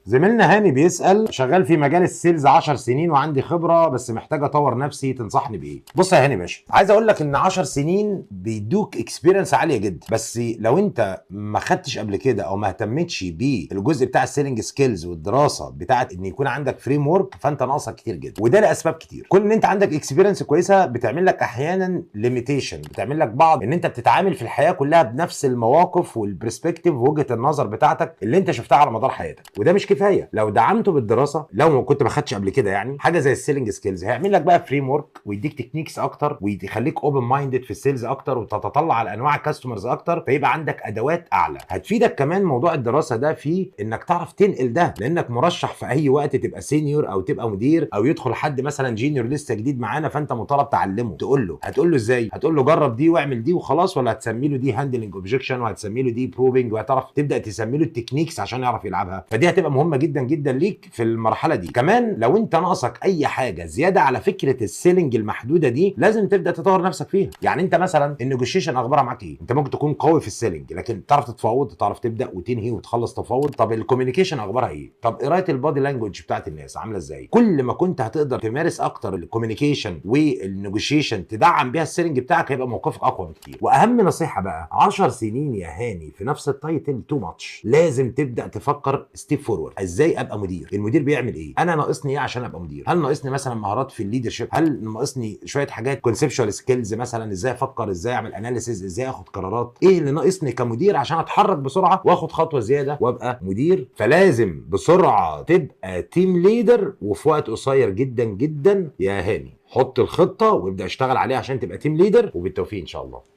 زميلنا هاني بيسأل، شغال في مجال السيلز 10 سنين وعندي خبرة بس محتاج اطور نفسي، تنصحني بايه؟ بص يا هاني باشا، عايز اقول لك ان 10 سنين بيدوك اكسبيرينس عالية جدا، بس لو انت ما خدتش قبل كده او ما اهتمتش بالجزء بتاع السيلينج سكيلز والدراسة بتاعت ان يكون عندك فريم ورك، فانت ناقصك كتير جدا، وده لاسباب كتير. كون ان انت عندك اكسبيرينس كويسة بتعمل لك احيانا ليميتيشن، بتعمل لك بعض ان انت بتتعامل في الحياة كلها بنفس المواقف والبرسبكتيف ووجهة النظر بتاعتك اللي انت شفتها على مدار حياتك، وده مش كفايه. لو دعمته بالدراسه، لو ما كنت ما خدتش قبل كده يعني حاجه زي السيلينج سكيلز، هيعمل لك بقى فريم ورك ويديك تكنيكس اكتر ويخليك اوبن مايندد في السيلز اكتر وتتطلع على انواع الكاستمرز اكتر، فيبقى عندك ادوات اعلى. هتفيدك كمان موضوع الدراسه ده في انك تعرف تنقل ده، لانك مرشح في اي وقت تبقى سينيور او تبقى مدير، او يدخل حد مثلا جينيور لسه جديد معانا، فانت مطالب تعلمه. هتقول له ازاي؟ هتقول له جرب دي واعمل دي وخلاص، ولا هتسمي له دي هاندلنج اوبجكشن وهتسمي له دي بروبنج، وهتعرف تبدا تسمي له التكنيكس عشان يعرف يلعبها. فدي هتبقى مهمه جدا جدا ليك في المرحله دي. كمان لو انت ناقصك اي حاجه زياده على فكره السيلينج المحدوده دي، لازم تبدا تطور نفسك فيها. يعني انت مثلا النيجوشيشن اخبارها معاك ايه؟ انت ممكن تكون قوي في السيلينج لكن تعرف تتفاوض، تعرف تبدا وتنهي وتخلص تفاوض. طب الكوميونيكيشن اخبارها ايه؟ طب قرايه البادي لانجوج بتاعت الناس عامله ازاي؟ كل ما كنت هتقدر تمارس اكتر الكوميونيكيشن والنيجوشيشن تدعم بيها السيلينج بتاعك، هيبقى موقفك اقوى بكتير. واهم نصيحه بقى، 10 سنين يا هاني في نفس التايتل تو ماتش، لازم تبدا تفكر ستيب فورورد. ازاي ابقى مدير؟ المدير بيعمل ايه؟ انا ناقصني ايه عشان ابقى مدير؟ هل ناقصني مثلا مهارات في الليدرشيب؟ هل ناقصني شويه حاجات كونسبشوال سكيلز، مثلا ازاي افكر، ازاي اعمل اناليسيز، ازاي اخد قرارات؟ ايه اللي ناقصني كمدير عشان اتحرك بسرعه واخد خطوه زياده وابقى مدير؟ فلازم بسرعه تبقى تيم ليدر وفي وقت قصير جدا جدا يا هاني. حط الخطه وابدا اشتغل عليها عشان تبقى تيم ليدر، وبالتوفيق ان شاء الله.